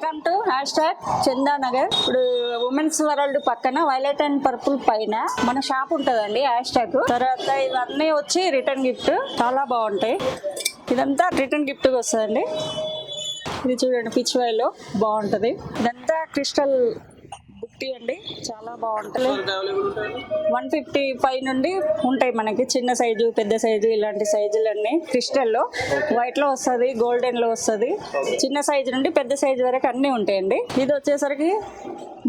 Welcome to #Chandanagar. ఇప్పుడు women's world పక్కన violet and purple పైన మన షాప్ ఉంటదండి. తర్వాత ఇవన్నీ వచ్చి రిటర్న్ గిఫ్ట్, చాలా బాగుంటాయి. ఇదంతా రిటర్న్ గిఫ్ట్ వస్తుందండి. ఇది చూడండి, పిచ్ వైలో బాగుంటది. ఇదంతా క్రిస్టల్ బుట్టి అండి, చాలా బాగుంటది. 155 నుండి ఉంటాయి మనకి, చిన్న సైజు పెద్ద సైజు ఇలాంటి సైజులన్నీ. క్రిస్టల్ లో వైట్ లో వస్తుంది, గోల్డెన్ లో వస్తుంది. చిన్న సైజు నుండి పెద్ద సైజు వరకు అన్ని ఉంటాయండి. ఇది వచ్చేసరికి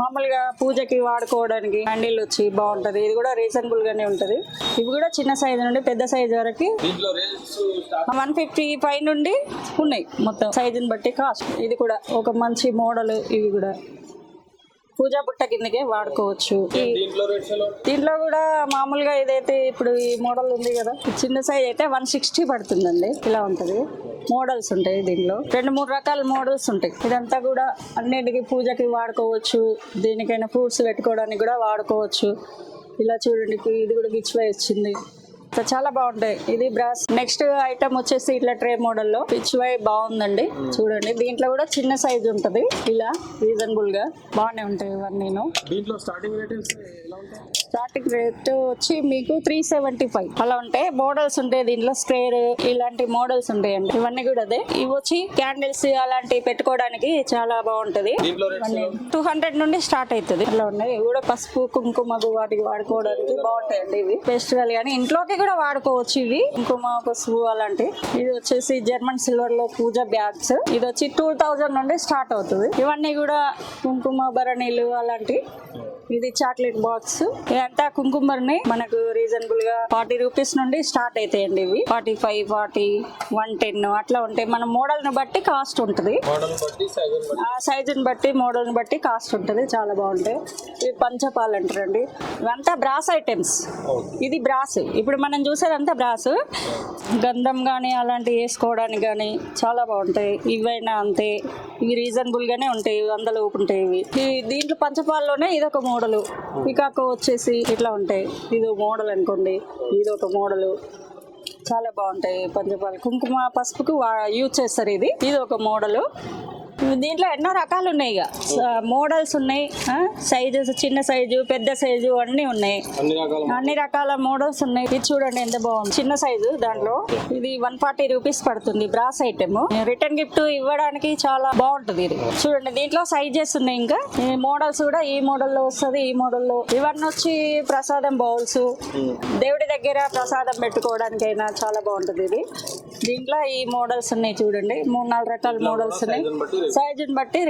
మామూలుగా పూజకి వాడుకోవడానికి హ్యాండిల్ వచ్చి బాగుంటది. ఇది కూడా రీజనబుల్ గానే ఉంటది. ఇవి కూడా చిన్న సైజు నుండి పెద్ద సైజు వరకు 155 నుండి ఉన్నాయి మొత్తం సైజుని బట్టి కాస్ట్. ఇది కూడా ఒక మంచి మోడల్. ఇవి కూడా పూజా బుట్ట కిందకే వాడుకోవచ్చు. దీంట్లో కూడా మామూలుగా ఇదైతే ఇప్పుడు ఈ మోడల్ ఉంది కదా, చిన్న సైజ్ అయితే 160 పడుతుందండి. ఇలా ఉంటది. మోడల్స్ ఉంటాయి దీనిలో, 2-3 రకాల మోడల్స్ ఉంటాయి. ఇదంతా కూడా అన్నిటికీ పూజకి వాడుకోవచ్చు. దేనికైనా ఫ్రూట్స్ పెట్టుకోవడానికి కూడా వాడుకోవచ్చు. ఇలా చూడండి, ఇది కూడా గిచ్వై వచ్చింది. చాలా బాగుంటాయి. ఇది బ్రాస్. నెక్స్ట్ ఐటమ్ వచ్చేసి ఇట్లా ట్రే మోడల్ లో పిచ్ వై బాగుందండి. చూడండి, దీంట్లో కూడా చిన్న సైజ్ ఉంటది. ఇలా రీజనబుల్ గా బాగానే ఉంటాయి ఇవన్నీ. స్టార్టింగ్ రేట్ వచ్చి మీకు 375 అలా ఉంటాయి. మోడల్స్ ఉంటాయి దీంట్లో, స్క్వేర్ ఇలాంటి మోడల్స్ ఉంటాయండి. ఇవన్నీ కూడా అదే. ఇవి వచ్చి క్యాండిల్స్ అలాంటివి పెట్టుకోవడానికి చాలా బాగుంటది. 200 నుండి స్టార్ట్ అవుతుంది. అలా ఉన్నాయి. ఇవి కూడా పసుపు కుంకుమకు వాటికి వాడుకోవడానికి బాగుంటాయండి. ఇవి ఫెస్టివల్ కానీ ఇంట్లోకి కూడా వాడుకోవచ్చు. ఇవి కుంకుమ పసుపు అలాంటి. ఇది వచ్చేసి జర్మన్ సిల్వర్ లో పూజ బ్యాగ్స్. ఇది వచ్చి 2000 నుండి స్టార్ట్ అవుతుంది. ఇవన్నీ కూడా కుంకుమ భరణీలు అలాంటి. ఇది చాక్లెట్ బాక్స్. ఇదంతా కుంకుమర్ని మనకు రీజనబుల్ గా 40 రూపీస్ నుండి స్టార్ట్ అవుతాయండి. ఇవి 45, 40, 110 అట్లా ఉంటాయి. మన మోడల్ ని బట్టి కాస్ట్ ఉంటుంది. ఆ సైజుని బట్టి మోడల్ ని బట్టి కాస్ట్ ఉంటుంది. చాలా బాగుంటాయి. ఇవి పంచపాలు అంటారండి. ఇవంతా బ్రాస్ ఐటమ్స్. ఇది బ్రాస్. ఇప్పుడు మనం చూసేదంతా బ్రాస్. గంధం గానీ అలాంటివి వేసుకోవడానికి కానీ చాలా బాగుంటాయి. ఇవైనా అంతే. ఇవి రీజనబుల్ గానే ఉంటాయి. 100 లోపు ఉంటాయి. ఇవి దీంట్లో పంచపాల్లోనే ఇదొక మోడల్. పికాకో వచ్చేసి ఇట్లా ఉంటాయి. ఇది మోడల్ అనుకోండి. ఇది ఒక మోడల్. చాలా బాగుంటాయి పంచపాలు. కుంకుమ పసుపుకు యూజ్ చేస్తారు. ఇది ఒక మోడల్. దీంట్లో ఎన్నో రకాలు ఉన్నాయి. ఇక మోడల్స్ ఉన్నాయి. సైజెస్ చిన్న సైజు పెద్ద సైజు అన్ని ఉన్నాయి. అన్ని రకాల మోడల్స్ ఉన్నాయి. ఇది చూడండి ఎంత బాగుంది. చిన్న సైజు దాంట్లో ఇది 140 రూపీస్ పడుతుంది. Brass item. రిటర్న్ గిఫ్ట్ ఇవ్వడానికి చాలా బాగుంటుంది. ఇది చూడండి, దీంట్లో సైజెస్ ఉన్నాయి. ఇంకా మోడల్స్ కూడా ఈ మోడల్లో వస్తుంది, ఈ మోడల్లో. ఇవన్నీ వచ్చి ప్రసాదం బౌల్స్, దేవుడి దగ్గర ప్రసాదం పెట్టుకోవడానికైనా చాలా బాగుంటుంది. ఇది దీంట్లో ఈ మోడల్స్ ఉన్నాయి. చూడండి, 3-4 రకాల మోడల్స్ ఉన్నాయి. సైజుని బట్టి